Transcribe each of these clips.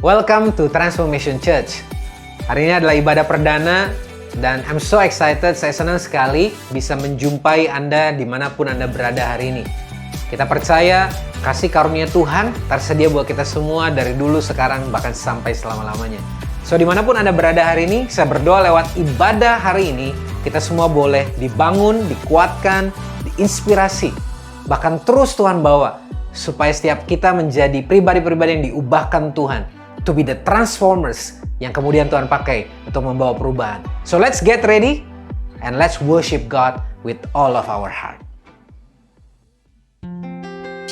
Welcome to Transformation Church. Hari ini adalah ibadah perdana dan I'm so excited, saya senang sekali bisa menjumpai Anda dimanapun Anda berada hari ini. Kita percaya kasih karunia Tuhan tersedia buat kita semua dari dulu, sekarang, bahkan sampai selama-lamanya. So dimanapun Anda berada hari ini, saya berdoa lewat ibadah hari ini, kita semua boleh dibangun, dikuatkan, diinspirasi, bahkan terus Tuhan bawa supaya setiap kita menjadi pribadi-pribadi yang diubahkan Tuhan. To be the transformers yang kemudian Tuhan pakai untuk membawa perubahan. So let's get ready and let's worship God with all of our heart.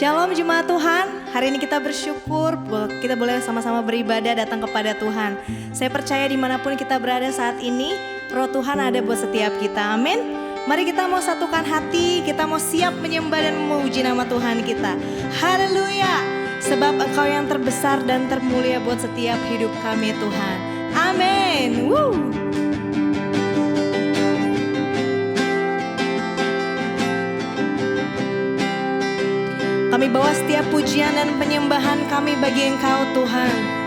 Shalom Jemaat Tuhan, hari ini kita bersyukur kita boleh sama-sama beribadah datang kepada Tuhan. Saya percaya dimanapun kita berada saat ini, Roh Tuhan ada buat setiap kita, amin. Mari kita mau satukan hati, kita mau siap menyembah dan memuji nama Tuhan kita. Haleluya. Sebab Engkau yang terbesar dan termulia buat setiap hidup kami Tuhan. Amin. Woo. Kami bawa setiap pujian dan penyembahan kami bagi Engkau Tuhan.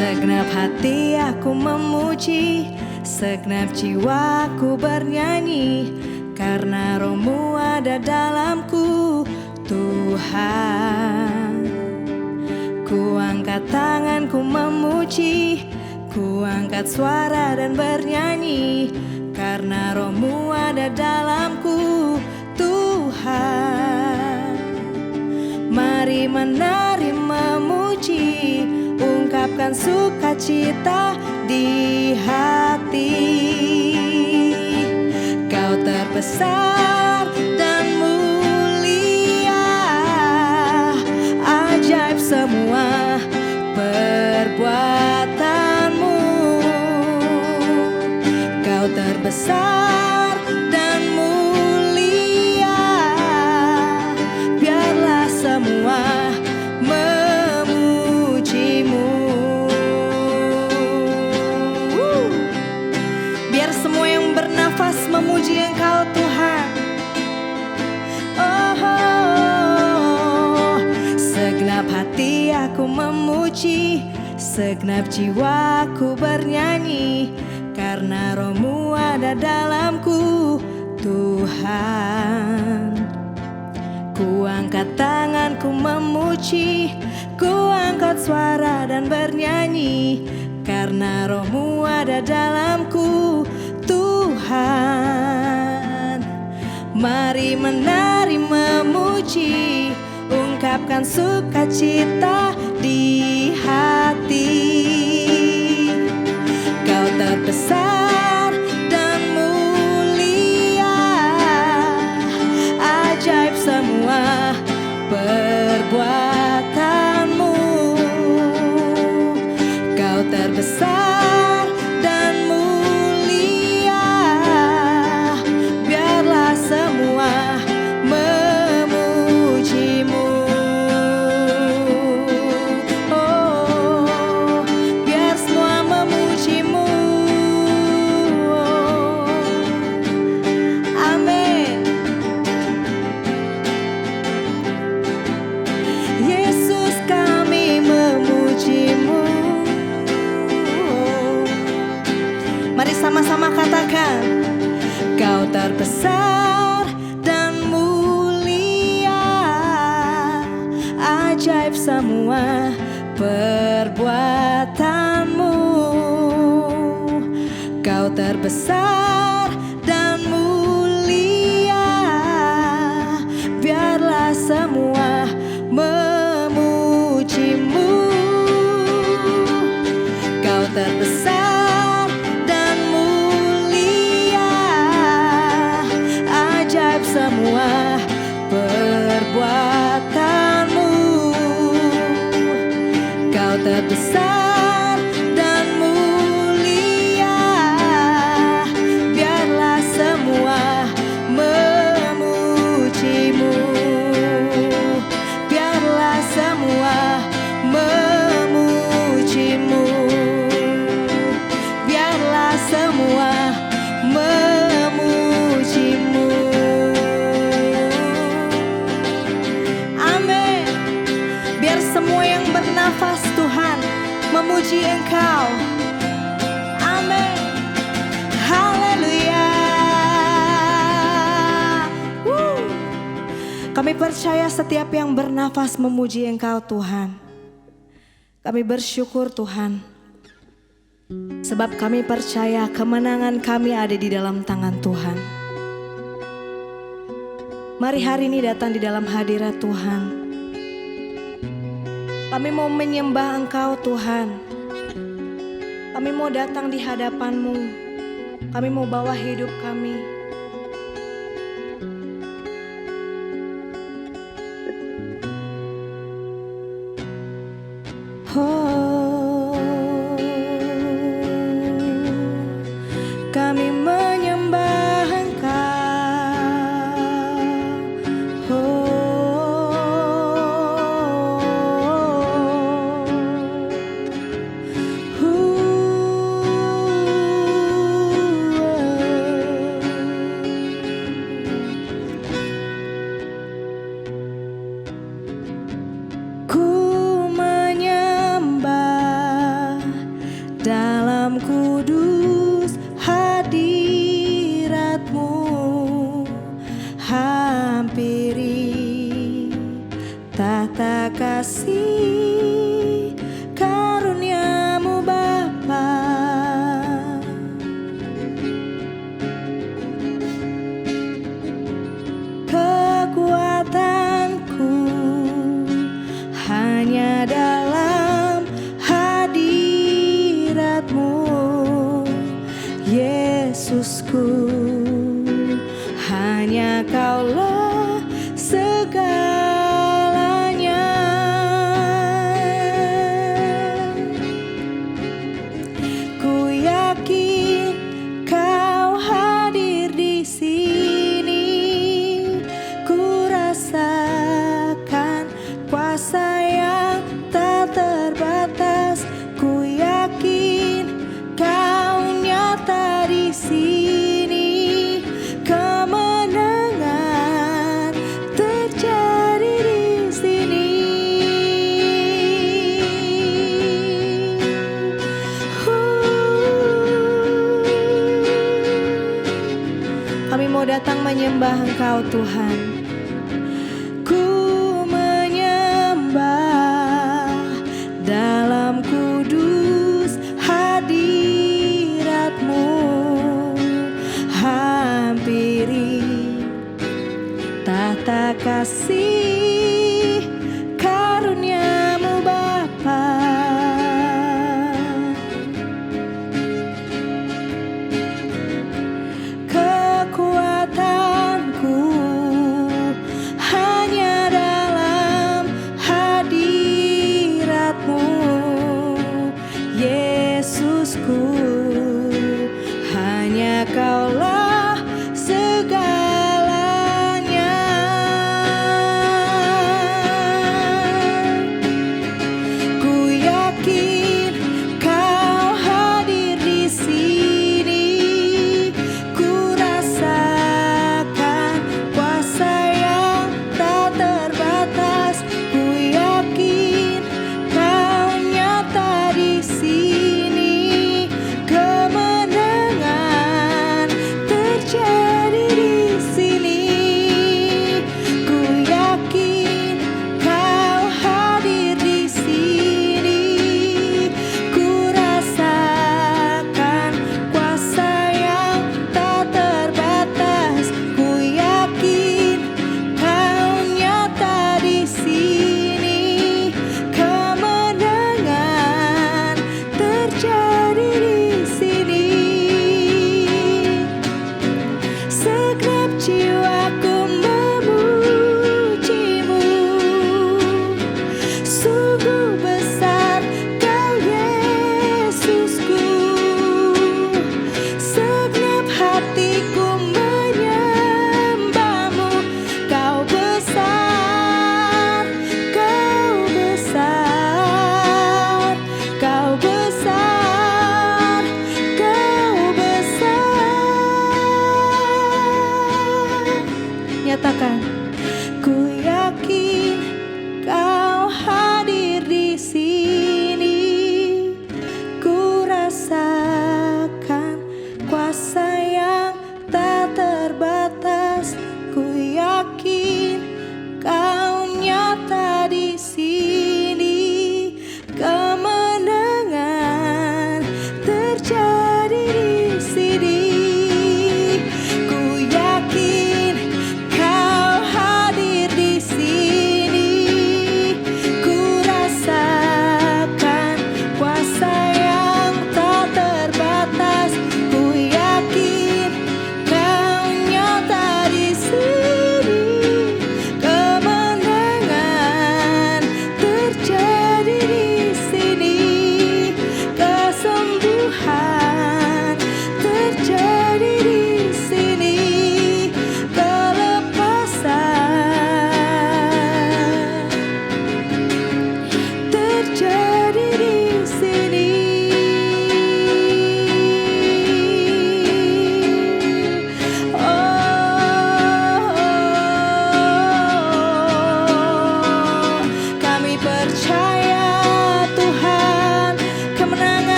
Segenap hati aku memuji, segenap jiwaku bernyanyi, karena Roh-Mu ada dalamku, Tuhan. Ku angkat tanganku memuji, ku angkat suara dan bernyanyi, karena Roh-Mu ada dalamku, Tuhan. Mari menari memuji, ungkapkan sukacita di hati. Kau terbesar dan mulia, ajaib semua perbuatanmu. Kau terbesar dan mulia, biarlah semua memuji Engkau Tuhan. Oh, segenap hati aku memuji, segenap jiwaku bernyanyi, karena Roh-Mu ada dalamku, Tuhan. Ku angkat tanganku memuji, ku angkat suara dan bernyanyi, karena Roh-Mu ada dalamku, Tuhan. Mari menari memuji, ungkapkan sukacita di hati. Kau terbesar dan mulia, ajaib semua perbuatanmu. Kau terbesar dan mulia, biarlah semua memujimu. Oh, biar semua memujimu. Oh, amin. Yesus, kami memujimu. Mari sama-sama katakan, Kau terbesar dan mulia, ajaib semua perbuatanmu. Kau terbesar dan mulia, biarlah semua memujimu. Kau terbesar dan mulia, ajaib semua perbuatanmu. Kau terbesar dan mulia, percaya setiap yang bernafas memuji Engkau Tuhan. Kami bersyukur Tuhan, sebab kami percaya kemenangan kami ada di dalam tangan Tuhan. Mari hari ini datang di dalam hadirat Tuhan. Kami mau menyembah Engkau Tuhan. Kami mau datang di hadapan-Mu. Kami mau bawa hidup kami. Oh, kami menyembah Engkau. Dalam kudus hadirat-Mu, hampiri tata kasih karunia-Mu Bapa. Kekuatanku hanya dalam Yesusku, hanya Kaulah segalanya. Ku yakin Kau hadir di sini, ku rasakan kuasa yang tak terbatas. Ku yakin Kau nyata di sini, kemenangan terjadi di sini. Kami mau datang menyembah Engkau Tuhan. Ku menyembah dalam kudus hadirat-Mu, hampiri tata kasih karunia-Mu Bapa. Kekuatanku hanya dalam hadirat-Mu, Yesusku, hanya Kaulah segalanya.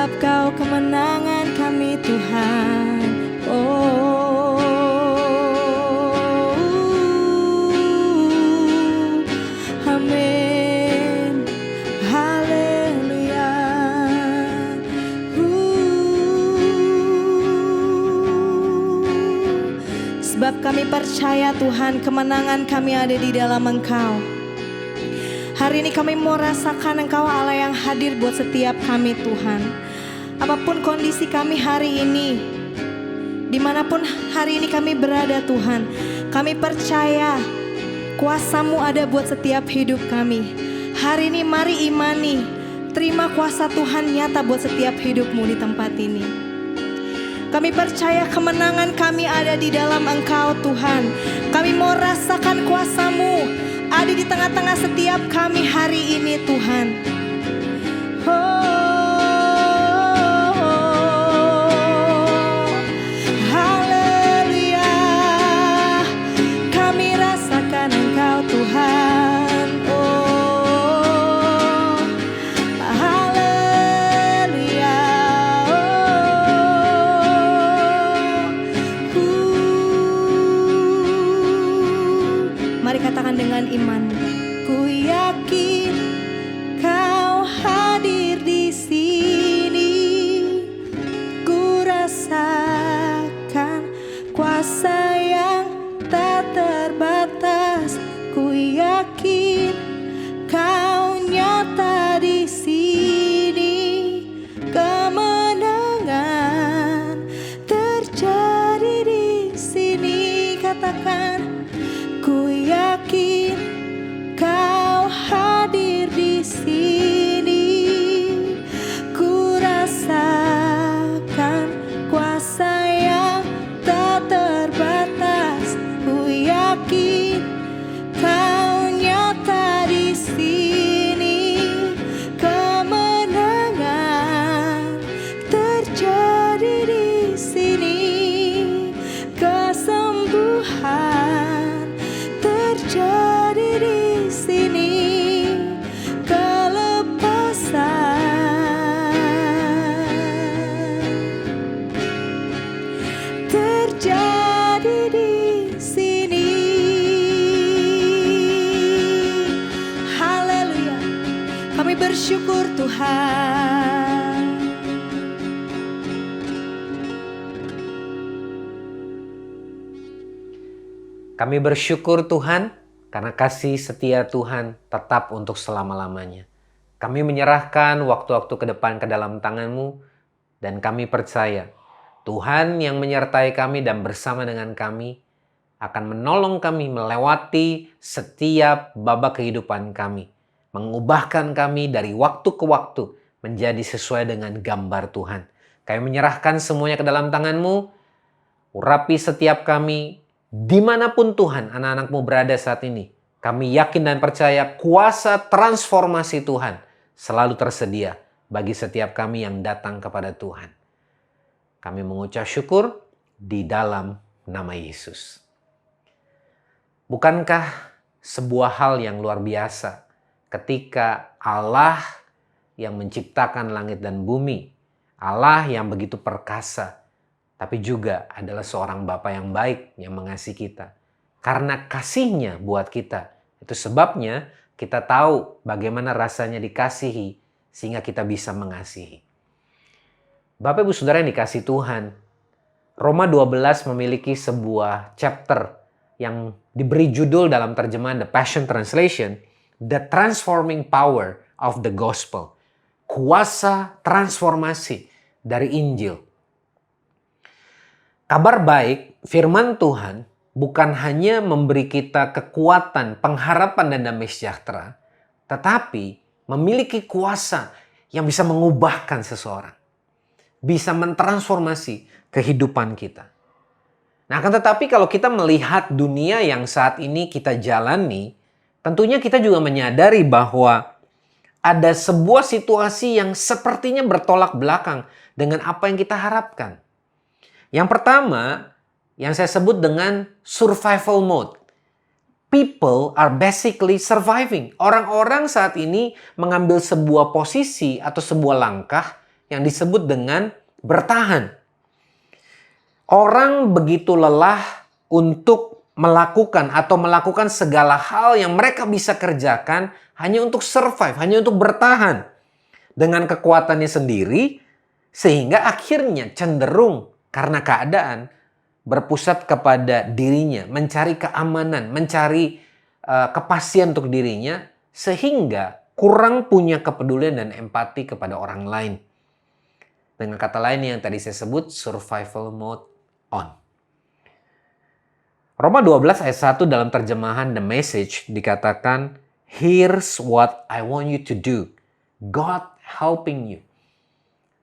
sebab Kau kemenangan kami Tuhan. Amin. Haleluya. Sebab kami percaya Tuhan, kemenangan kami ada di dalam Engkau. Hari ini kami mau rasakan Engkau Allah yang hadir buat setiap kami Tuhan. Apapun kondisi kami hari ini, dimanapun hari ini kami berada Tuhan, kami percaya kuasa-Mu ada buat setiap hidup kami. Hari ini mari imani, terima kuasa Tuhan nyata buat setiap hidup-Mu di tempat ini. Kami percaya kemenangan kami ada di dalam Engkau Tuhan. Kami mau rasakan kuasa-Mu ada di tengah-tengah setiap kami hari ini Tuhan. Haleluya. Kami rasakan Engkau Tuhan. Haleluya. Mari katakan dengan iman. Ku yakin Kau hadir di sini. Ku rasakan kuasa yang tak terbatas. Ku yakin Kau nyata di sini. Kemenangan terjadi di sini. Katakan, ku yakin Kau hadir di sini. Ku rasakan kuasa yang tak terbatas. Ku yakin Kau nyata di sini. Kemenangan terjadi di sini. Kesembuhan terjadi di sini. Kelepasan terjadi di sini. Haleluya. Kami bersyukur Tuhan. Kami bersyukur Tuhan, karena kasih setia Tuhan tetap untuk selama-lamanya. Kami menyerahkan waktu-waktu ke depan ke dalam tangan-Mu, dan kami percaya Tuhan yang menyertai kami dan bersama dengan kami akan menolong kami melewati setiap babak kehidupan kami, mengubahkan kami dari waktu ke waktu menjadi sesuai dengan gambar Tuhan. Kami menyerahkan semuanya ke dalam tangan-Mu, urapi setiap kami, dimanapun Tuhan anak-anak-Mu berada saat ini. Kami yakin dan percaya kuasa transformasi Tuhan selalu tersedia bagi setiap kami yang datang kepada Tuhan. Kami mengucap syukur di dalam nama Yesus. Bukankah sebuah hal yang luar biasa ketika Allah yang menciptakan langit dan bumi, Allah yang begitu perkasa, tapi juga adalah seorang Bapa yang baik yang mengasihi kita. Karena kasih-Nya buat kita, itu sebabnya kita tahu bagaimana rasanya dikasihi sehingga kita bisa mengasihi. Bapak Ibu Saudara yang dikasihi Tuhan, Roma 12 memiliki sebuah chapter yang diberi judul dalam terjemahan The Passion Translation, The Transforming Power of the Gospel. Kuasa transformasi dari Injil. Kabar baik, firman Tuhan bukan hanya memberi kita kekuatan, pengharapan, dan damai sejahtera, tetapi memiliki kuasa yang bisa mengubahkan seseorang. Bisa mentransformasi kehidupan kita. Nah, akan tetapi kalau kita melihat dunia yang saat ini kita jalani, tentunya kita juga menyadari bahwa ada sebuah situasi yang sepertinya bertolak belakang dengan apa yang kita harapkan. Yang pertama, yang saya sebut dengan survival mode. People are basically surviving. Orang-orang saat ini mengambil sebuah posisi atau sebuah langkah yang disebut dengan bertahan. Orang begitu lelah untuk melakukan segala hal yang mereka bisa kerjakan hanya untuk survive, hanya untuk bertahan dengan kekuatannya sendiri, sehingga akhirnya cenderung karena keadaan berpusat kepada dirinya, mencari keamanan, mencari kepastian untuk dirinya, sehingga kurang punya kepedulian dan empati kepada orang lain. Dengan kata lain yang tadi saya sebut, survival mode on. Roma 12 ayat 1 dalam terjemahan The Message dikatakan, "Here's what I want you to do. God helping you."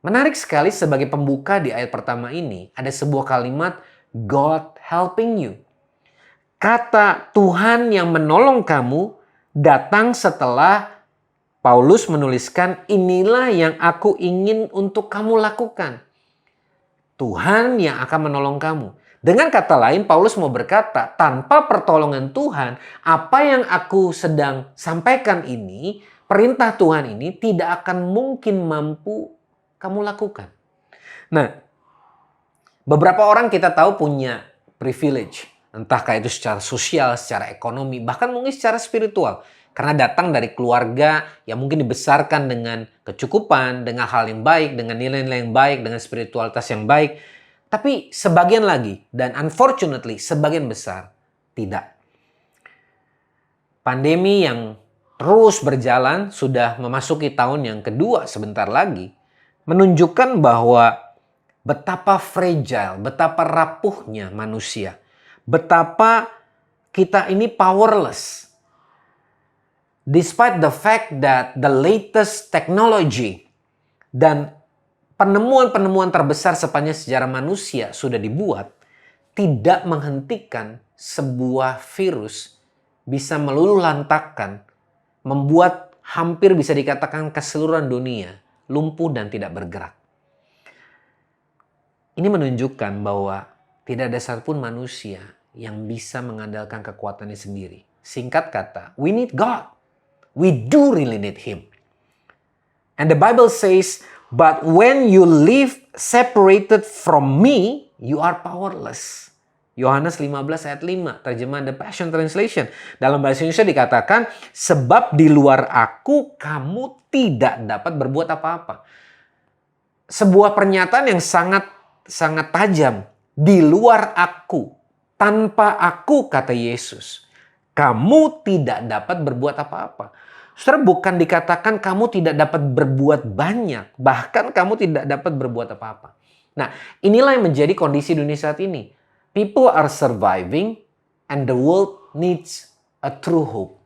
Menarik sekali sebagai pembuka di ayat pertama ini, ada sebuah kalimat, God helping you. Kata Tuhan yang menolong kamu datang setelah Paulus menuliskan, inilah yang aku ingin untuk kamu lakukan. Tuhan yang akan menolong kamu. Dengan kata lain, Paulus mau berkata, tanpa pertolongan Tuhan, apa yang aku sedang sampaikan ini, perintah Tuhan ini tidak akan mungkin mampu kamu lakukan. Nah, beberapa orang kita tahu punya privilege. Entahkah itu secara sosial, secara ekonomi, bahkan mungkin secara spiritual. Karena datang dari keluarga yang mungkin dibesarkan dengan kecukupan, dengan hal yang baik, dengan nilai-nilai yang baik, dengan spiritualitas yang baik. Tapi sebagian lagi, dan unfortunately sebagian besar, tidak. Pandemi yang terus berjalan, sudah memasuki tahun yang kedua sebentar lagi, menunjukkan bahwa betapa fragile, betapa rapuhnya manusia. Betapa kita ini powerless. Despite the fact that the latest technology dan penemuan-penemuan terbesar sepanjang sejarah manusia sudah dibuat, tidak menghentikan sebuah virus bisa meluluh lantakkan, membuat hampir bisa dikatakan keseluruhan dunia lumpuh dan tidak bergerak. Ini menunjukkan bahwa tidak ada satupun manusia yang bisa mengandalkan kekuatannya sendiri. Singkat kata, we need God. We do really need Him. And the Bible says, but when you live separated from me, you are powerless. Yohanes 15 ayat 5, terjemahan The Passion Translation. Dalam bahasa Indonesia dikatakan, sebab di luar aku, kamu tidak dapat berbuat apa-apa. Sebuah pernyataan yang sangat tajam. Di luar aku, tanpa aku, kata Yesus, kamu tidak dapat berbuat apa-apa. Saudara, bukan dikatakan kamu tidak dapat berbuat banyak, bahkan kamu tidak dapat berbuat apa-apa. Nah, inilah yang menjadi kondisi dunia saat ini. People are surviving and the world needs a true hope.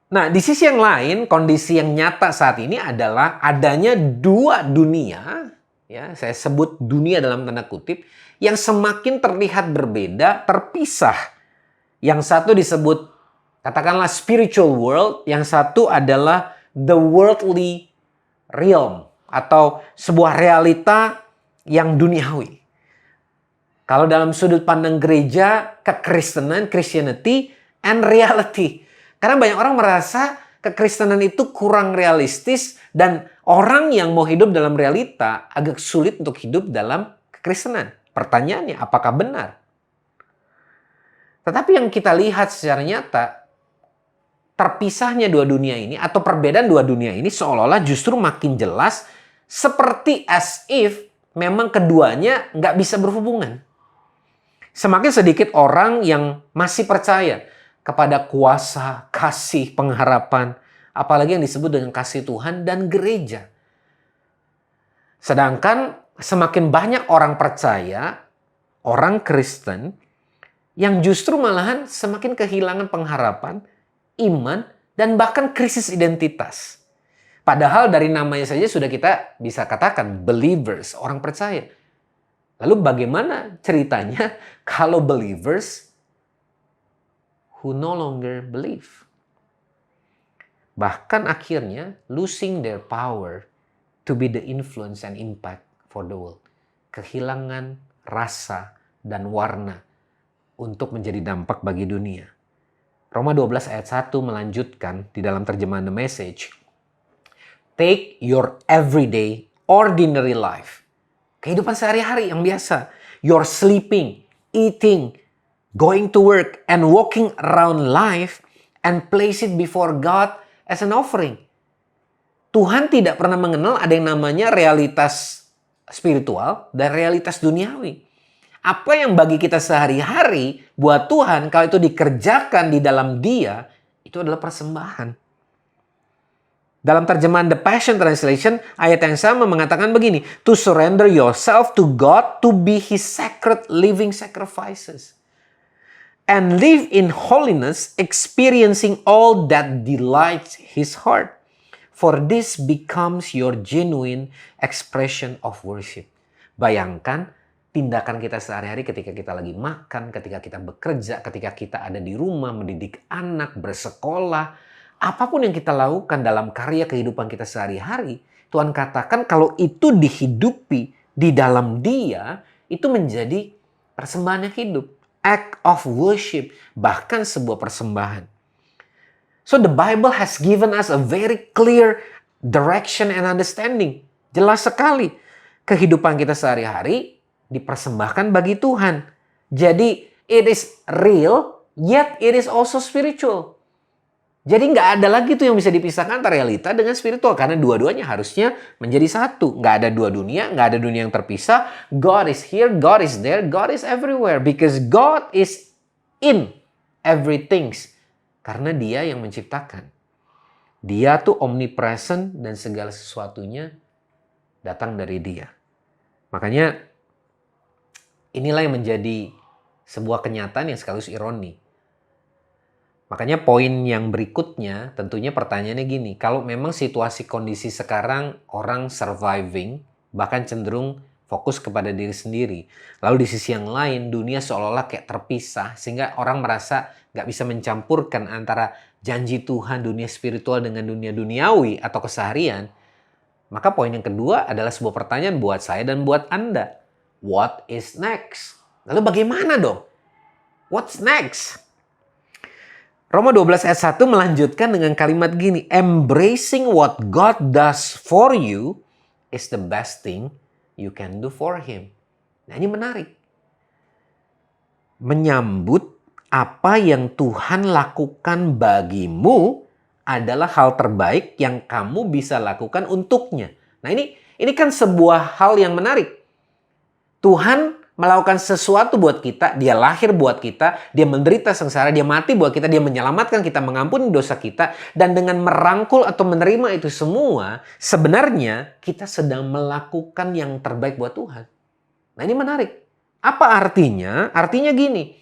Nah, di sisi yang lain, kondisi yang nyata saat ini adalah adanya dua dunia, ya, saya sebut dunia dalam tanda kutip, yang semakin terlihat berbeda, terpisah. Yang satu disebut katakanlah spiritual world, yang satu adalah the worldly realm atau sebuah realita yang duniawi. Kalau dalam sudut pandang gereja, kekristenan, Christianity and reality. Karena banyak orang merasa kekristenan itu kurang realistis dan orang yang mau hidup dalam realita agak sulit untuk hidup dalam kekristenan. Pertanyaannya, apakah benar? Tetapi yang kita lihat secara nyata, terpisahnya dua dunia ini atau perbedaan dua dunia ini seolah-olah justru makin jelas, seperti as if memang keduanya nggak bisa berhubungan. Semakin sedikit orang yang masih percaya kepada kuasa, kasih, pengharapan, apalagi yang disebut dengan kasih Tuhan dan gereja. Sedangkan semakin banyak orang percaya, orang Kristen, yang justru malahan semakin kehilangan pengharapan, iman, dan bahkan krisis identitas. Padahal dari namanya saja sudah kita bisa katakan believers, orang percaya. Lalu bagaimana ceritanya kalau believers who no longer believe? Bahkan akhirnya losing their power to be the influence and impact for the world. Kehilangan rasa dan warna untuk menjadi dampak bagi dunia. Roma 12 ayat 1 melanjutkan di dalam terjemahan The Message. Take your everyday, ordinary life. Kehidupan sehari-hari yang biasa. You're sleeping, eating, going to work, and walking around life and place it before God as an offering. Tuhan tidak pernah mengenal ada yang namanya realitas spiritual dan realitas duniawi. Apa yang bagi kita sehari-hari buat Tuhan, kalau itu dikerjakan di dalam Dia, itu adalah persembahan. Dalam terjemahan The Passion Translation, ayat yang sama mengatakan begini, to surrender yourself to God to be His sacred living sacrifices. And live in holiness, experiencing all that delights His heart. For this becomes your genuine expression of worship. Bayangkan, tindakan kita sehari-hari ketika kita lagi makan, ketika kita bekerja, ketika kita ada di rumah, mendidik anak, bersekolah, apapun yang kita lakukan dalam karya kehidupan kita sehari-hari, Tuhan katakan kalau itu dihidupi di dalam Dia, itu menjadi persembahan yang hidup. Act of worship, bahkan sebuah persembahan. So the Bible has given us a very clear direction and understanding. Jelas sekali, kehidupan kita sehari-hari dipersembahkan bagi Tuhan. Jadi, it is real, yet it is also spiritual. Jadi nggak ada lagi tuh yang bisa dipisahkan antara realita dengan spiritual. Karena dua-duanya harusnya menjadi satu. Nggak ada dua dunia, nggak ada dunia yang terpisah. God is here, God is there, God is everywhere. Because God is in everything. Karena Dia yang menciptakan. Dia tuh omnipresent dan segala sesuatunya datang dari Dia. Makanya inilah yang menjadi sebuah kenyataan yang sekaligus ironi. Makanya poin yang berikutnya tentunya pertanyaannya gini. Kalau memang situasi kondisi sekarang orang surviving, bahkan cenderung fokus kepada diri sendiri. Lalu di sisi yang lain dunia seolah-olah kayak terpisah. Sehingga orang merasa gak bisa mencampurkan antara janji Tuhan, dunia spiritual dengan dunia duniawi atau keseharian. Maka poin yang kedua adalah sebuah pertanyaan buat saya dan buat Anda. What is next? Lalu bagaimana dong? What's next? Roma 12 ayat 1 melanjutkan dengan kalimat gini. Embracing what God does for you is the best thing you can do for Him. Nah ini menarik. Menyambut apa yang Tuhan lakukan bagimu adalah hal terbaik yang kamu bisa lakukan untuknya. Nah ini kan sebuah hal yang menarik. Tuhan melakukan sesuatu buat kita, Dia lahir buat kita, Dia menderita sengsara, Dia mati buat kita, Dia menyelamatkan kita, mengampuni dosa kita. Dan dengan merangkul atau menerima itu semua, sebenarnya kita sedang melakukan yang terbaik buat Tuhan. Nah ini menarik. Apa artinya? Artinya gini,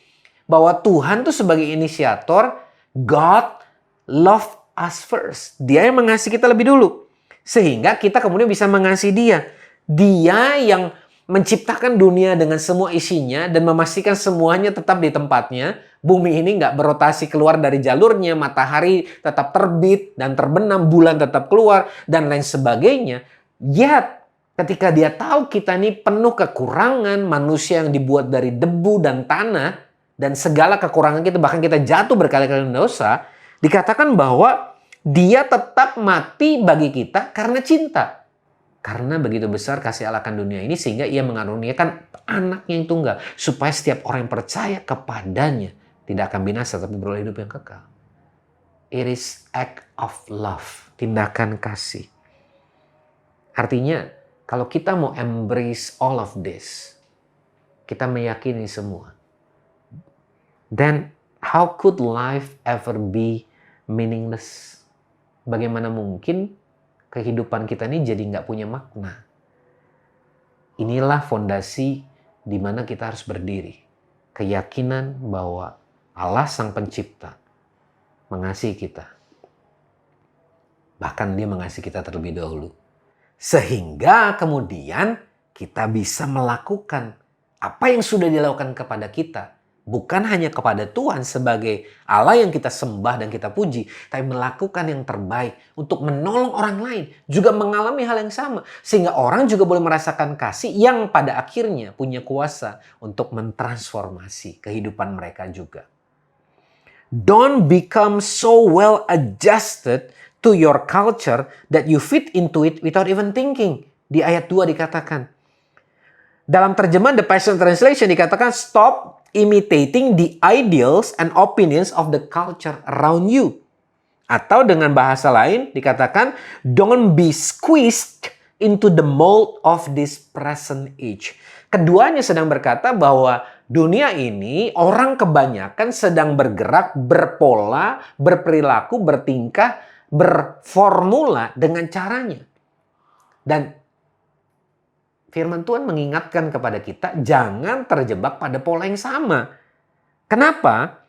bahwa Tuhan tuh sebagai inisiator, God love us first. Dia yang mengasihi kita lebih dulu. Sehingga kita kemudian bisa mengasihi Dia. Dia yang menciptakan dunia dengan semua isinya dan memastikan semuanya tetap di tempatnya. Bumi ini nggak berotasi keluar dari jalurnya, matahari tetap terbit dan terbenam, bulan tetap keluar, dan lain sebagainya. Yet, ketika Dia tahu kita ini penuh kekurangan, manusia yang dibuat dari debu dan tanah, dan segala kekurangan kita, bahkan kita jatuh berkali-kali dosa, dikatakan bahwa Dia tetap mati bagi kita karena cinta. Karena begitu besar kasih Allah akan dunia ini sehingga Ia mengaruniakan anaknya yang tunggal. Supaya setiap orang yang percaya kepadanya tidak akan binasa tapi beroleh hidup yang kekal. It is act of love. Tindakan kasih. Artinya kalau kita mau embrace all of this. Kita meyakini semua. Then how could life ever be meaningless? Bagaimana mungkin kehidupan kita ini jadi nggak punya makna. Inilah fondasi di mana kita harus berdiri. Keyakinan bahwa Allah Sang Pencipta mengasihi kita. Bahkan Dia mengasihi kita terlebih dahulu. Sehingga kemudian kita bisa melakukan apa yang sudah dilakukan kepada kita. Bukan hanya kepada Tuhan sebagai Allah yang kita sembah dan kita puji. Tapi melakukan yang terbaik untuk menolong orang lain. Juga mengalami hal yang sama. Sehingga orang juga boleh merasakan kasih yang pada akhirnya punya kuasa untuk mentransformasi kehidupan mereka juga. Don't become so well adjusted to your culture that you fit into it without even thinking. Di ayat 2 dikatakan. Dalam terjemahan The Passion Translation dikatakan, stop imitating the ideals and opinions of the culture around you. Atau dengan bahasa lain dikatakan, don't be squeezed into the mold of this present age. Keduanya sedang berkata bahwa dunia ini orang kebanyakan sedang bergerak, berpola, berperilaku, bertingkah, berformula dengan caranya. Dan firman Tuhan mengingatkan kepada kita, jangan terjebak pada pola yang sama. Kenapa?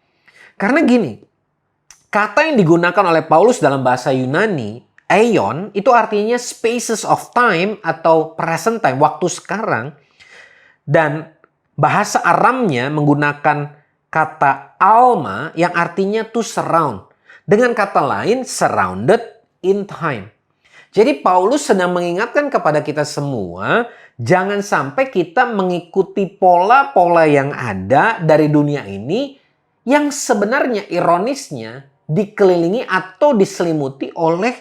Karena gini, kata yang digunakan oleh Paulus dalam bahasa Yunani, Aion, itu artinya spaces of time atau present time, waktu sekarang. Dan bahasa Aramnya menggunakan kata alma yang artinya to surround. Dengan kata lain, surrounded in time. Jadi Paulus sedang mengingatkan kepada kita semua, jangan sampai kita mengikuti pola-pola yang ada dari dunia ini yang sebenarnya ironisnya dikelilingi atau diselimuti oleh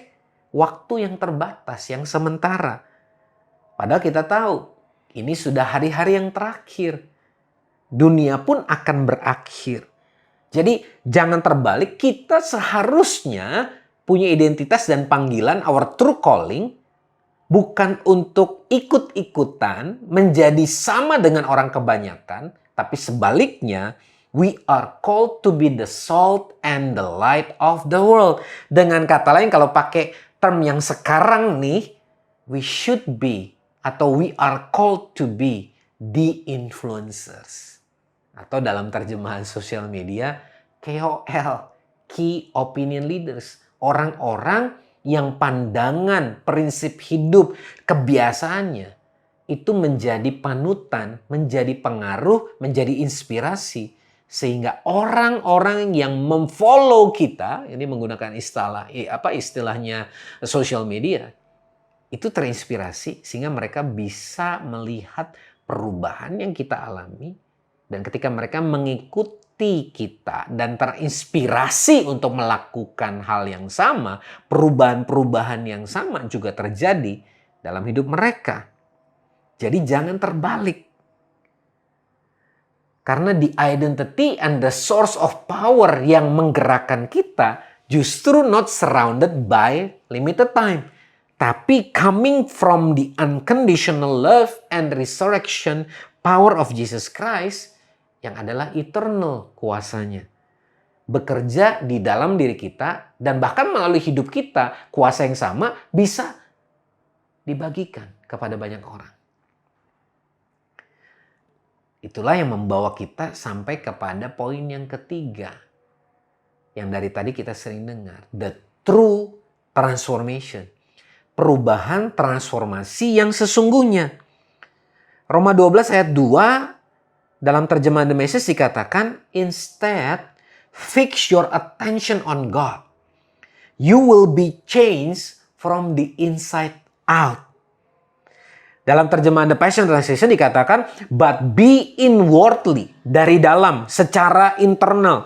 waktu yang terbatas, yang sementara. Padahal kita tahu, ini sudah hari-hari yang terakhir. Dunia pun akan berakhir. Jadi jangan terbalik, kita seharusnya punya identitas dan panggilan, our true calling, bukan untuk ikut-ikutan, menjadi sama dengan orang kebanyakan, tapi sebaliknya, we are called to be the salt and the light of the world. Dengan kata lain, kalau pakai term yang sekarang nih, we should be atau we are called to be the influencers. Atau dalam terjemahan sosial media, KOL, Key Opinion Leaders. Orang-orang yang pandangan, prinsip hidup, kebiasaannya itu menjadi panutan, menjadi pengaruh, menjadi inspirasi. Sehingga orang-orang yang memfollow kita, ini menggunakan istilahnya social media, itu terinspirasi sehingga mereka bisa melihat perubahan yang kita alami. Dan ketika mereka mengikuti kita dan terinspirasi untuk melakukan hal yang sama, perubahan-perubahan yang sama juga terjadi dalam hidup mereka. Jadi jangan terbalik. Karena the identity and the source of power yang menggerakkan kita justru not surrounded by limited time. Tapi coming from the unconditional love and resurrection power of Jesus Christ yang adalah eternal kuasanya. Bekerja di dalam diri kita dan bahkan melalui hidup kita, kuasa yang sama bisa dibagikan kepada banyak orang. Itulah yang membawa kita sampai kepada poin yang ketiga. Yang dari tadi kita sering dengar. The true transformation. Perubahan transformasi yang sesungguhnya. Roma 12 ayat 2 dalam terjemahan The Message dikatakan, instead, fix your attention on God. You will be changed from the inside out. Dalam terjemahan The Passion Translation dikatakan, but be inwardly, dari dalam, secara internal,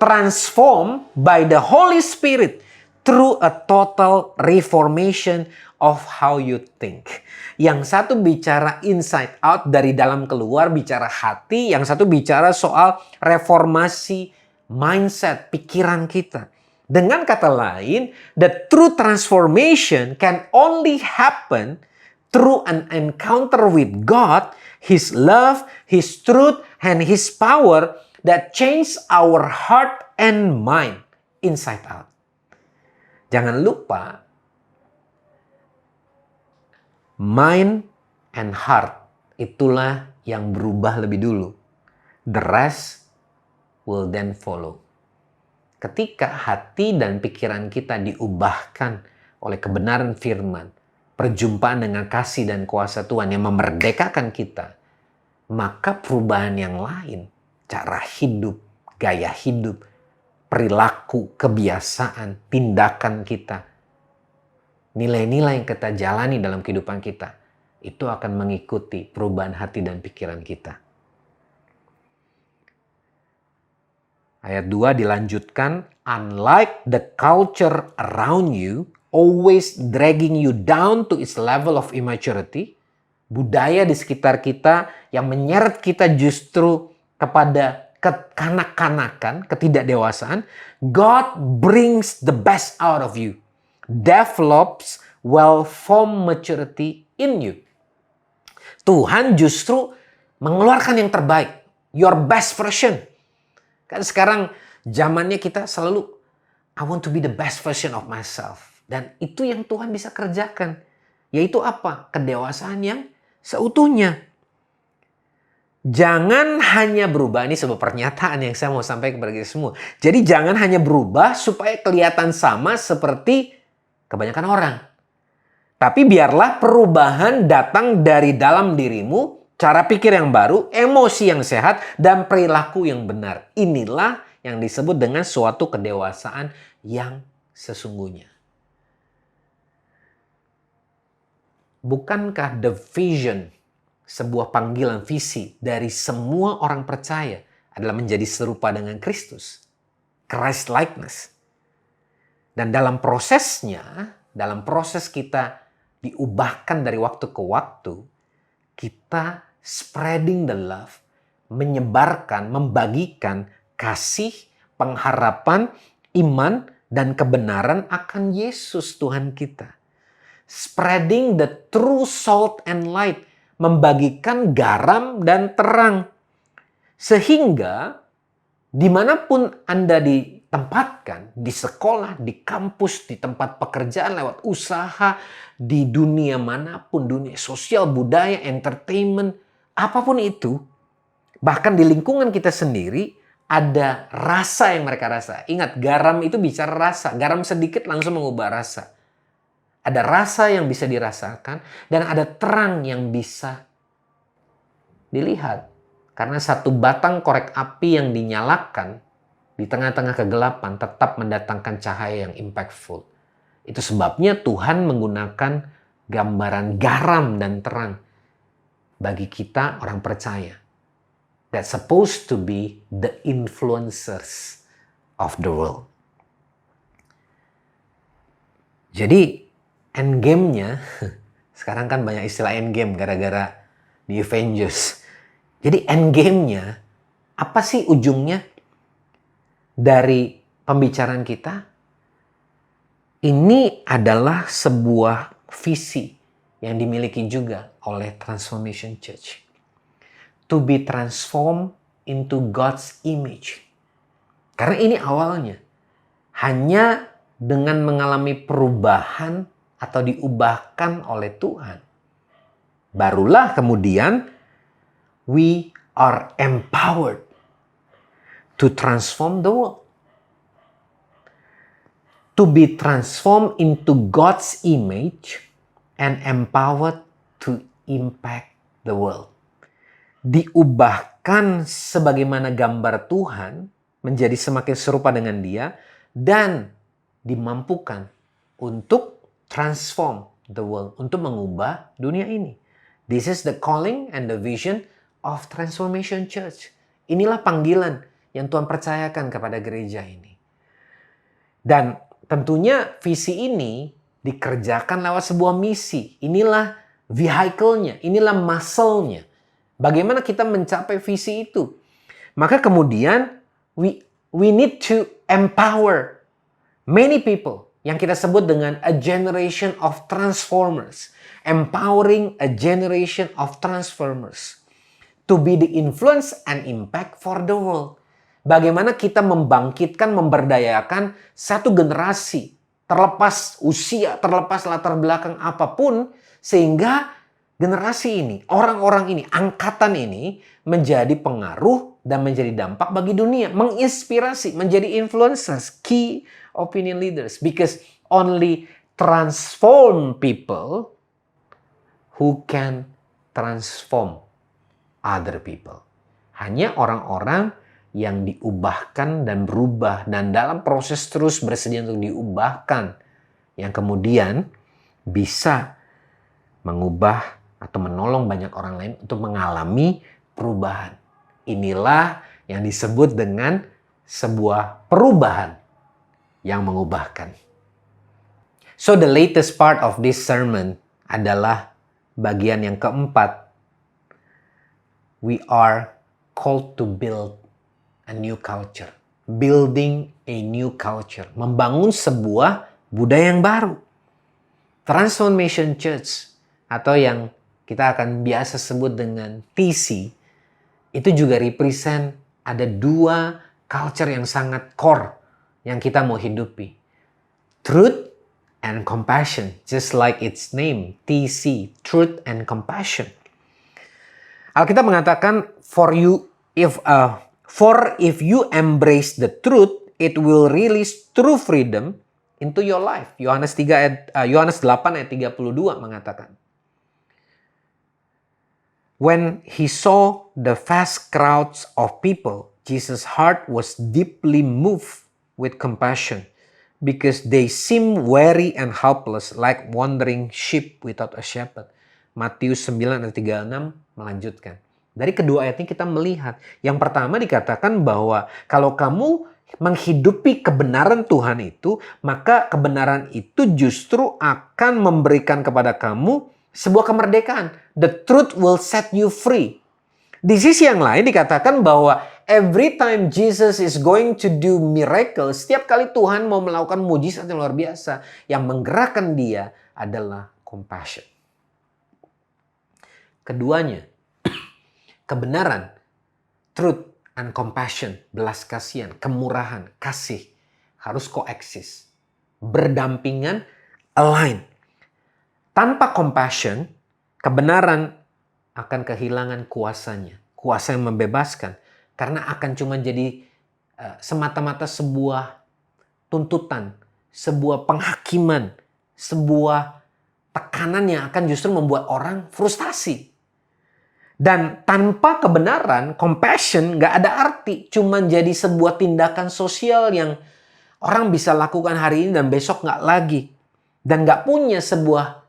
transformed by the Holy Spirit through a total reformation of how you think. Yang satu bicara inside out, dari dalam keluar, bicara hati. Yang satu bicara soal reformasi mindset, pikiran kita. Dengan kata lain, the true transformation can only happen through an encounter with God, His love, His truth, and His power that change our heart and mind inside out. Jangan lupa, mind and heart itulah yang berubah lebih dulu. The rest will then follow. Ketika hati dan pikiran kita diubahkan oleh kebenaran firman, perjumpaan dengan kasih dan kuasa Tuhan yang memerdekakan kita, maka perubahan yang lain, cara hidup, gaya hidup, perilaku, kebiasaan, tindakan kita, nilai-nilai yang kita jalani dalam kehidupan kita, itu akan mengikuti perubahan hati dan pikiran kita. Ayat 2 dilanjutkan, unlike the culture around you, always dragging you down to its level of immaturity, budaya di sekitar kita yang menyeret kita justru kepada kekanak-kanakan, ketidakdewasaan, God brings the best out of you, develops well-formed maturity in you. Tuhan justru mengeluarkan yang terbaik, your best version. Kan sekarang zamannya kita selalu, I want to be the best version of myself. Dan itu yang Tuhan bisa kerjakan. Yaitu apa? Kedewasaan yang seutuhnya. Jangan hanya berubah, ini sebuah pernyataan yang saya mau sampaikan kepada kita semua. Jadi jangan hanya berubah supaya kelihatan sama seperti kebanyakan orang. Tapi biarlah perubahan datang dari dalam dirimu, cara pikir yang baru, emosi yang sehat, dan perilaku yang benar. Inilah yang disebut dengan suatu kedewasaan yang sesungguhnya. Bukankah the vision, sebuah panggilan visi dari semua orang percaya adalah menjadi serupa dengan Kristus? Christ likeness. Dan dalam prosesnya, dalam proses kita diubahkan dari waktu ke waktu, kita spreading the love, menyebarkan, membagikan kasih, pengharapan, iman, dan kebenaran akan Yesus Tuhan kita. Spreading the true salt and light, membagikan garam dan terang. Sehingga dimanapun Anda ditempatkan, di sekolah, di kampus, di tempat pekerjaan, lewat usaha, di dunia manapun, dunia sosial, budaya, entertainment, apapun itu, bahkan di lingkungan kita sendiri, ada rasa yang mereka rasa. Ingat, garam itu bicara rasa. Garam sedikit langsung mengubah rasa. Ada rasa yang bisa dirasakan dan ada terang yang bisa dilihat. Karena satu batang korek api yang dinyalakan di tengah-tengah kegelapan tetap mendatangkan cahaya yang impactful. Itu sebabnya Tuhan menggunakan gambaran garam dan terang bagi kita orang percaya. That's supposed to be the influencers of the world. Jadi endgame-nya, sekarang kan banyak istilah endgame gara-gara di Avengers. Jadi endgame-nya, apa sih ujungnya dari pembicaraan kita? Ini adalah sebuah visi yang dimiliki juga oleh Transformation Church. To be transformed into God's image. Karena ini awalnya. Hanya dengan mengalami perubahan atau diubahkan oleh Tuhan, barulah kemudian we are empowered to transform the world. To be transformed into God's image and empowered to impact the world. Diubahkan sebagaimana gambar Tuhan, menjadi semakin serupa dengan Dia, dan dimampukan untuk transform the world, untuk mengubah dunia ini. This is the calling and the vision of Transformation Church. Inilah panggilan yang Tuhan percayakan kepada gereja ini. Dan tentunya visi ini dikerjakan lewat sebuah misi. Inilah vehicle-nya, inilah muscle-nya. Bagaimana kita mencapai visi itu? Maka kemudian we need to empower many people yang kita sebut dengan a generation of transformers. Empowering a generation of transformers to be the influence and impact for the world. Bagaimana kita membangkitkan, memberdayakan satu generasi terlepas usia, terlepas latar belakang apapun, sehingga generasi ini, orang-orang ini, angkatan ini menjadi pengaruh dan menjadi dampak bagi dunia, menginspirasi, menjadi influencers, key opinion leaders, because only transform people who can transform other people. Hanya orang-orang yang diubahkan dan berubah dan dalam proses terus bersedia untuk diubahkan yang kemudian bisa mengubah atau menolong banyak orang lain untuk mengalami perubahan. Inilah yang disebut dengan sebuah perubahan yang mengubahkan. So the latest part of this sermon adalah bagian yang keempat. We are called to build a new culture. Building a new culture. Membangun sebuah budaya yang baru. Transformation Church atau yang kita akan biasa sebut dengan TC itu juga represent ada dua culture yang sangat core yang kita mau hidupi. Truth and compassion, just like its name, TC, truth and compassion. Alkitab mengatakan, for if you embrace the truth, it will release true freedom into your life. Yohanes 8 ayat 32 mengatakan. When he saw the vast crowds of people, Jesus' heart was deeply moved with compassion because they seemed weary and helpless like wandering sheep without a shepherd. Matius 9 ayat 36 melanjutkan. Dari kedua ayat ini kita melihat. Yang pertama dikatakan bahwa kalau kamu menghidupi kebenaran Tuhan itu, maka kebenaran itu justru akan memberikan kepada kamu sebuah kemerdekaan. The truth will set you free. Di sisi yang lain dikatakan bahwa every time Jesus is going to do miracle, setiap kali Tuhan mau melakukan mujizat yang luar biasa, yang menggerakkan dia adalah compassion. Keduanya, kebenaran, truth and compassion, belas kasihan, kemurahan, kasih, harus koeksis, berdampingan, align. Tanpa compassion, kebenaran akan kehilangan kuasanya, kuasa yang membebaskan, karena akan cuma jadi semata-mata sebuah tuntutan, sebuah penghakiman, sebuah tekanan yang akan justru membuat orang frustasi. Dan tanpa kebenaran, compassion nggak ada arti. Cuma jadi sebuah tindakan sosial yang orang bisa lakukan hari ini dan besok nggak lagi. Dan nggak punya sebuah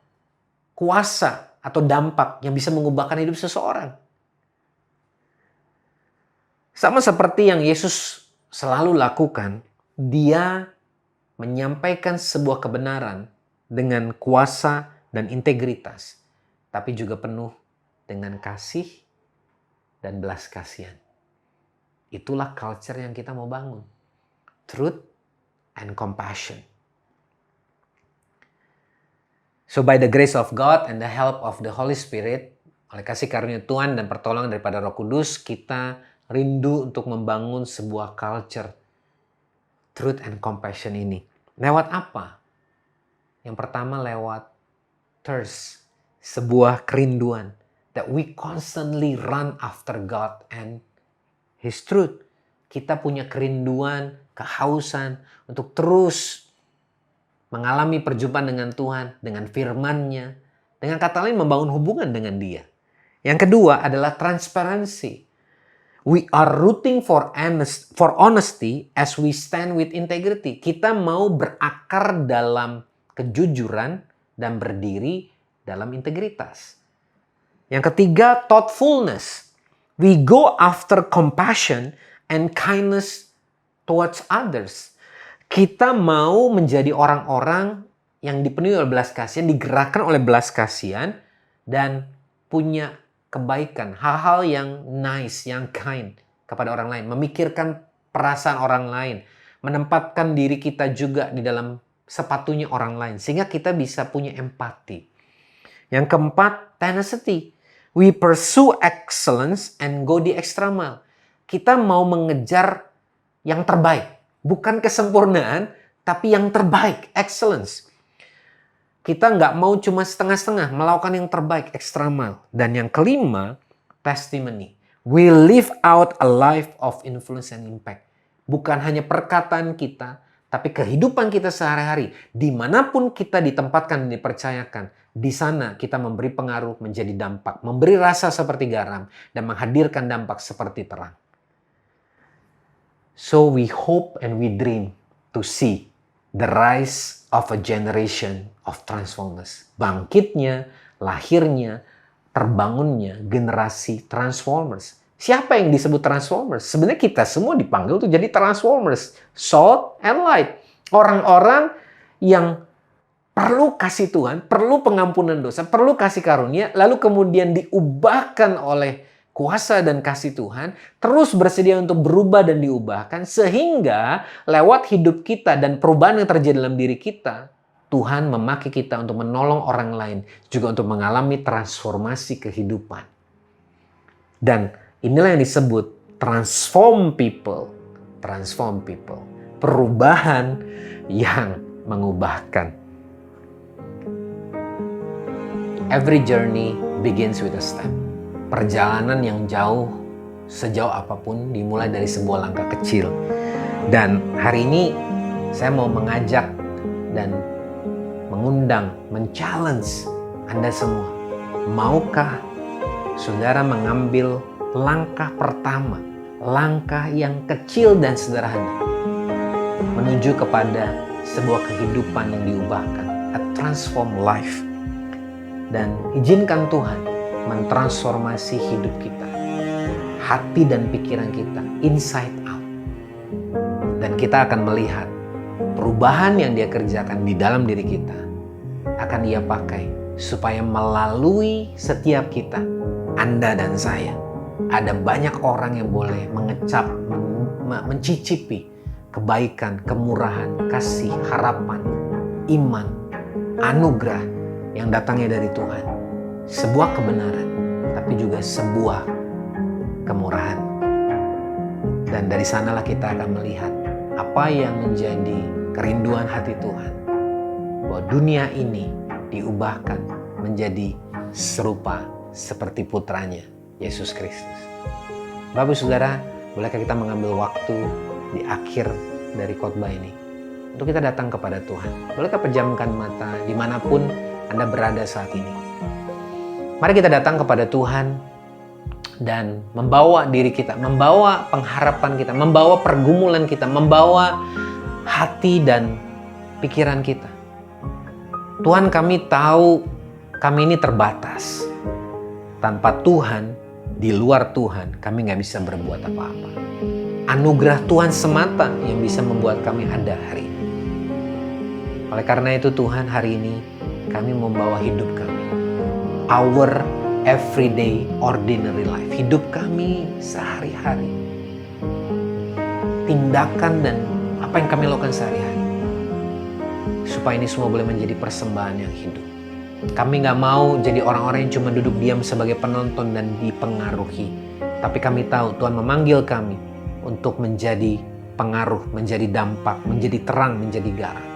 kuasa atau dampak yang bisa mengubahkan hidup seseorang. Sama seperti yang Yesus selalu lakukan, dia menyampaikan sebuah kebenaran dengan kuasa dan integritas. Tapi juga penuh dengan kasih dan belas kasihan. Itulah culture yang kita mau bangun. Truth and compassion. So by the grace of God and the help of the Holy Spirit, oleh kasih karunia Tuhan dan pertolongan daripada Roh Kudus, kita rindu untuk membangun sebuah culture truth and compassion ini. Lewat apa? Yang pertama lewat thirst, sebuah kerinduan. That we constantly run after God and His truth. Kita punya kerinduan, kehausan untuk terus mengalami perjumpaan dengan Tuhan, dengan firman-Nya, dengan kata lain membangun hubungan dengan Dia. Yang kedua adalah transparency. We are rooting for honesty as we stand with integrity. Kita mau berakar dalam kejujuran dan berdiri dalam integritas. Yang ketiga, thoughtfulness. We go after compassion and kindness towards others. Kita mau menjadi orang-orang yang dipenuhi oleh belas kasihan, digerakkan oleh belas kasihan, dan punya kebaikan, hal-hal yang nice, yang kind kepada orang lain. Memikirkan perasaan orang lain. Menempatkan diri kita juga di dalam sepatunya orang lain. Sehingga kita bisa punya empati. Yang keempat, tenacity. We pursue excellence and go the extra mile. Kita mau mengejar yang terbaik. Bukan kesempurnaan, tapi yang terbaik. Excellence. Kita nggak mau cuma setengah-setengah. Melakukan yang terbaik, extra mile. Dan yang kelima, testimony. We live out a life of influence and impact. Bukan hanya perkataan kita, tapi kehidupan kita sehari-hari. Dimanapun kita ditempatkan dan dipercayakan. Di sana kita memberi pengaruh menjadi dampak. Memberi rasa seperti garam. Dan menghadirkan dampak seperti terang. So we hope and we dream to see the rise of a generation of transformers. Bangkitnya, lahirnya, terbangunnya generasi transformers. Siapa yang disebut transformers? Sebenarnya kita semua dipanggil untuk jadi transformers. Salt and light. Orang-orang yang perlu kasih Tuhan, perlu pengampunan dosa, perlu kasih karunia, lalu kemudian diubahkan oleh kuasa dan kasih Tuhan, terus bersedia untuk berubah dan diubahkan, sehingga lewat hidup kita dan perubahan yang terjadi dalam diri kita, Tuhan memakai kita untuk menolong orang lain, juga untuk mengalami transformasi kehidupan. Dan inilah yang disebut transform people. Transform people. Perubahan yang mengubahkan. Every journey begins with a step. Perjalanan yang jauh, sejauh apapun, dimulai dari sebuah langkah kecil. Dan hari ini saya mau mengajak dan mengundang, men-challenge Anda semua. Maukah saudara mengambil langkah pertama, langkah yang kecil dan sederhana, menuju kepada sebuah kehidupan yang diubahkan, a transformed life. Dan izinkan Tuhan mentransformasi hidup kita, hati dan pikiran kita, inside out. Dan kita akan melihat perubahan yang Dia kerjakan di dalam diri kita akan Ia pakai supaya melalui setiap kita, Anda dan saya, ada banyak orang yang boleh mengecap, mencicipi kebaikan, kemurahan, kasih, harapan, iman, anugerah yang datangnya dari Tuhan. Sebuah kebenaran, tapi juga sebuah kemurahan. Dan dari sanalah kita akan melihat apa yang menjadi kerinduan hati Tuhan. Bahwa dunia ini diubahkan menjadi serupa seperti putranya, Yesus Kristus. Bapak Saudara, bolehkah kita mengambil waktu di akhir dari khotbah ini untuk kita datang kepada Tuhan? Bolehkah pejamkan mata dimanapun Anda berada saat ini? Mari kita datang kepada Tuhan dan membawa diri kita, membawa pengharapan kita, membawa pergumulan kita, membawa hati dan pikiran kita. Tuhan, kami tahu kami ini terbatas. Tanpa Tuhan, di luar Tuhan, kami nggak bisa berbuat apa-apa. Anugerah Tuhan semata yang bisa membuat kami ada hari ini. Oleh karena itu Tuhan, hari ini kami membawa hidup kami. Our everyday ordinary life. Hidup kami sehari-hari. Tindakan dan apa yang kami lakukan sehari-hari. Supaya ini semua boleh menjadi persembahan yang hidup. Kami gak mau jadi orang-orang yang cuma duduk diam sebagai penonton dan dipengaruhi. Tapi kami tahu Tuhan memanggil kami untuk menjadi pengaruh, menjadi dampak, menjadi terang, menjadi garam.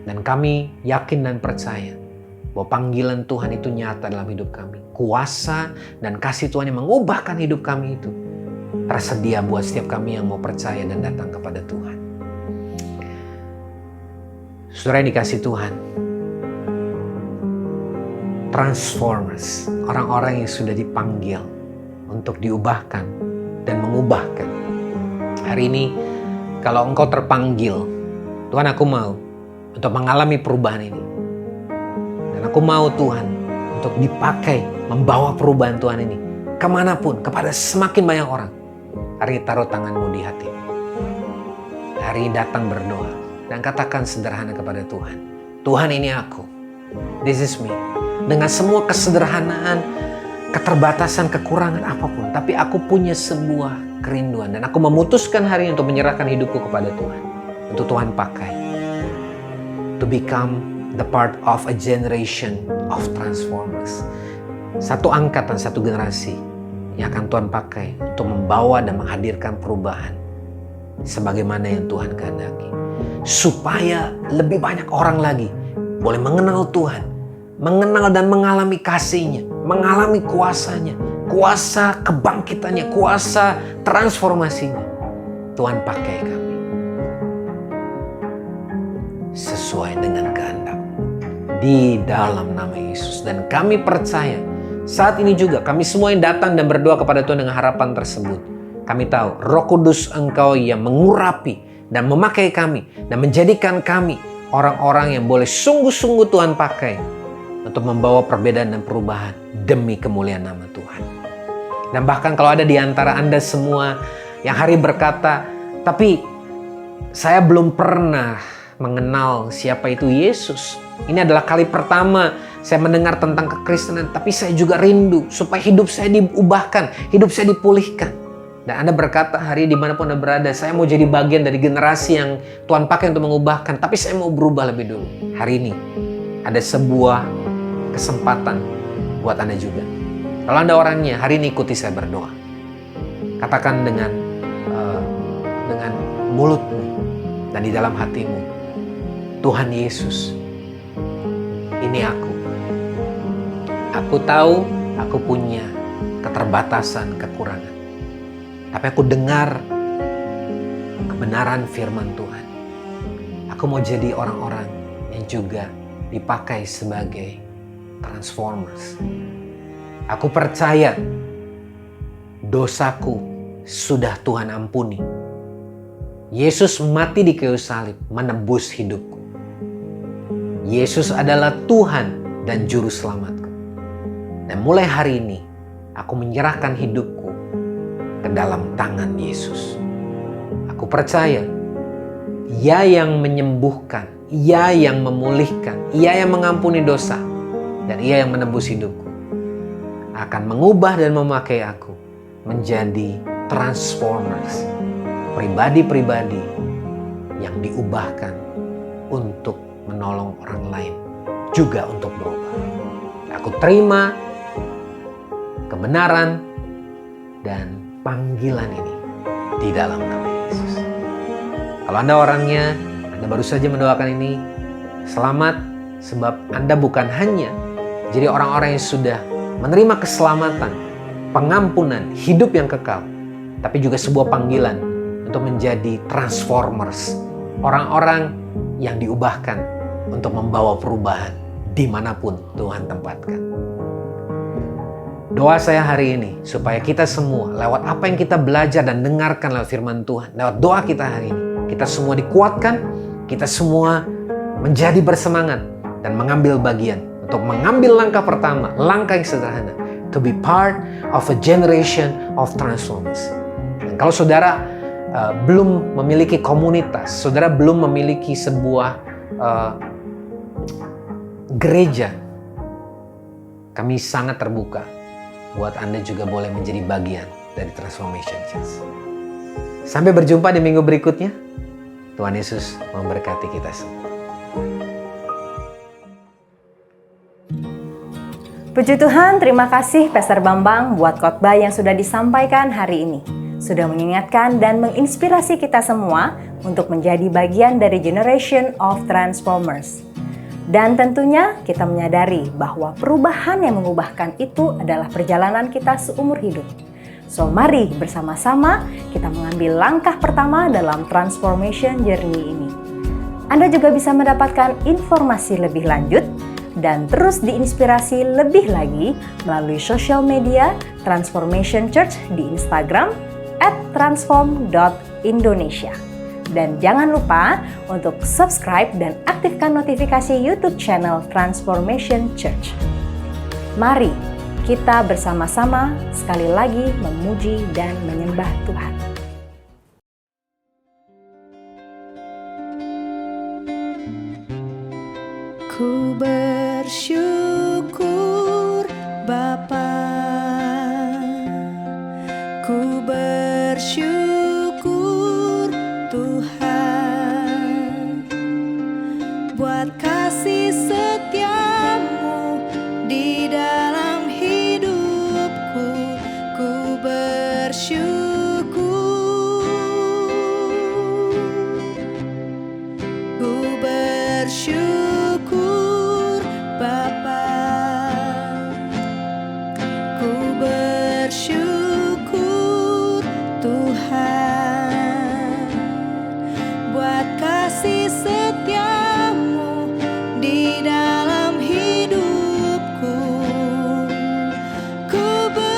Dan kami yakin dan percaya bahwa panggilan Tuhan itu nyata dalam hidup kami. Kuasa dan kasih Tuhan yang mengubahkan hidup kami itu tersedia buat setiap kami yang mau percaya dan datang kepada Tuhan. Saudara yang dikasih Tuhan, transformers, orang-orang yang sudah dipanggil untuk diubahkan dan mengubahkan. Hari ini, kalau engkau terpanggil, Tuhan, aku mau untuk mengalami perubahan ini. Dan aku mau Tuhan untuk dipakai membawa perubahan Tuhan ini kemanapun, kepada semakin banyak orang. Hari ini taruh tanganmu di hati. Hari ini datang berdoa dan katakan sederhana kepada Tuhan. Tuhan, ini aku. This is me. Dengan semua kesederhanaan, keterbatasan, kekurangan apapun. Tapi aku punya sebuah kerinduan. Dan aku memutuskan hari ini untuk menyerahkan hidupku kepada Tuhan. Untuk Tuhan pakai. To become the part of a generation of transformers. Satu angkatan, satu generasi yang akan Tuhan pakai untuk membawa dan menghadirkan perubahan sebagaimana yang Tuhan kehendaki. Supaya lebih banyak orang lagi boleh mengenal Tuhan, mengenal dan mengalami kasih-Nya, mengalami kuasa-Nya, kuasa kebangkitannya, kuasa transformasinya. Tuhan pakai kami sesuai dengan kehendak di dalam nama Yesus. Dan kami percaya saat ini juga kami semua yang datang dan berdoa kepada Tuhan dengan harapan tersebut. Kami tahu Roh Kudus Engkau yang mengurapi dan memakai kami dan menjadikan kami orang-orang yang boleh sungguh-sungguh Tuhan pakai untuk membawa perbedaan dan perubahan demi kemuliaan nama Tuhan. Dan bahkan kalau ada di antara Anda semua yang hari berkata, tapi saya belum pernah mengenal siapa itu Yesus. Ini adalah kali pertama saya mendengar tentang kekristenan, tapi saya juga rindu supaya hidup saya diubahkan, hidup saya dipulihkan. Dan Anda berkata hari dimanapun Anda berada, saya mau jadi bagian dari generasi yang Tuhan pakai untuk mengubahkan, tapi saya mau berubah lebih dulu. Hari ini ada sebuah kesempatan buat Anda juga. Kalau Anda orangnya, hari ini ikuti saya berdoa. Katakan dengan mulutmu dan di dalam hatimu, Tuhan Yesus, ini aku. Aku tahu aku punya keterbatasan, kekurangan. Tapi aku dengar kebenaran firman Tuhan. Aku mau jadi orang-orang yang juga dipakai sebagai transformers. Aku percaya dosaku sudah Tuhan ampuni. Yesus mati di kayu salib menebus hidupku. Yesus adalah Tuhan dan Juru Selamatku. Dan mulai hari ini, aku menyerahkan hidupku ke dalam tangan Yesus. Aku percaya, Ia yang menyembuhkan, Ia yang memulihkan, Ia yang mengampuni dosa, dan Ia yang menebus hidupku, akan mengubah dan memakai aku menjadi transformers, pribadi-pribadi yang diubahkan untuk menolong orang lain, juga untuk berubah. Aku terima kebenaran dan panggilan ini di dalam nama Yesus. Kalau Anda orangnya, Anda baru saja mendoakan ini, selamat, sebab Anda bukan hanya jadi orang-orang yang sudah menerima keselamatan, pengampunan, hidup yang kekal, tapi juga sebuah panggilan untuk menjadi transformers, orang-orang yang diubahkan untuk membawa perubahan dimanapun Tuhan tempatkan. Doa saya hari ini supaya kita semua lewat apa yang kita belajar dan dengarkan lewat firman Tuhan, lewat doa kita hari ini, kita semua dikuatkan, kita semua menjadi bersemangat dan mengambil bagian untuk mengambil langkah pertama, langkah yang sederhana, to be part of a generation of transformers. Dan kalau saudara belum memiliki komunitas, saudara belum memiliki sebuah gereja, kami sangat terbuka buat Anda juga boleh menjadi bagian dari Transformation Church. Sampai berjumpa di minggu berikutnya. Tuhan Yesus memberkati kita semua. Puji Tuhan, terima kasih Pastor Bambang buat khotbah yang sudah disampaikan hari ini. Sudah mengingatkan dan menginspirasi kita semua untuk menjadi bagian dari Generation of Transformers. Dan tentunya kita menyadari bahwa perubahan yang mengubahkan itu adalah perjalanan kita seumur hidup. So mari bersama-sama kita mengambil langkah pertama dalam transformation journey ini. Anda juga bisa mendapatkan informasi lebih lanjut dan terus diinspirasi lebih lagi melalui sosial media Transformation Church di Instagram @transform.indonesia. Dan jangan lupa untuk subscribe dan aktifkan notifikasi YouTube channel Transformation Church. Mari kita bersama-sama sekali lagi memuji dan menyembah Tuhan. Ku bersyukur Bapa, ku bersyukur Tuhan buat kasih setiamu di dalam hidupku. Ku bersyukur, ku bersyukur Bapa, ku bersyukur Tuhan buat kasih setiamu di dalam hidupku. Ku bersyukur.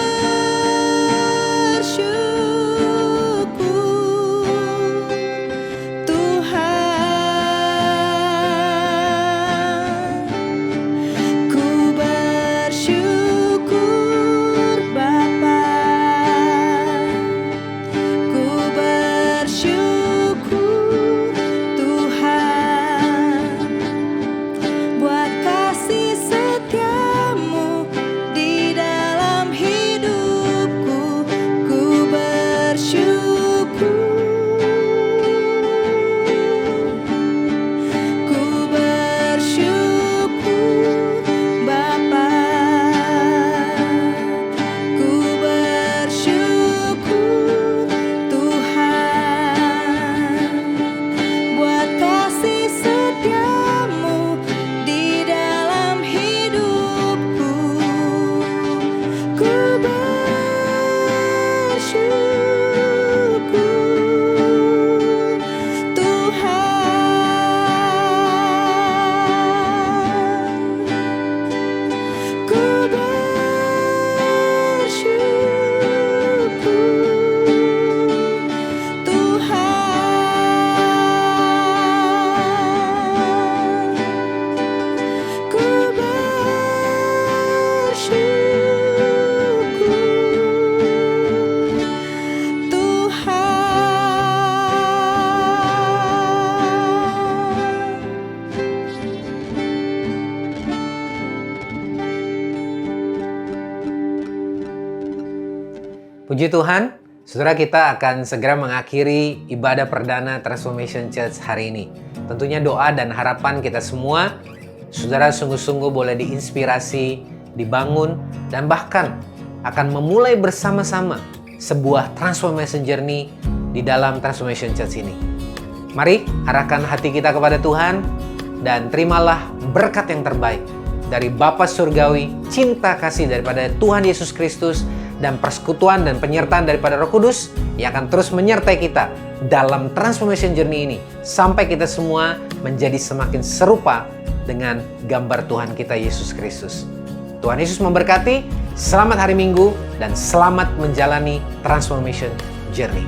Puji Tuhan, saudara, kita akan segera mengakhiri ibadah perdana Transformation Church hari ini. Tentunya doa dan harapan kita semua, saudara sungguh-sungguh boleh diinspirasi, dibangun, dan bahkan akan memulai bersama-sama sebuah transformation journey di dalam Transformation Church ini. Mari arahkan hati kita kepada Tuhan dan terimalah berkat yang terbaik dari Bapa Surgawi, cinta kasih daripada Tuhan Yesus Kristus, dan persekutuan dan penyertaan daripada Roh Kudus yang akan terus menyertai kita dalam transformation journey ini sampai kita semua menjadi semakin serupa dengan gambar Tuhan kita Yesus Kristus. Tuhan Yesus memberkati, selamat hari Minggu dan selamat menjalani transformation journey.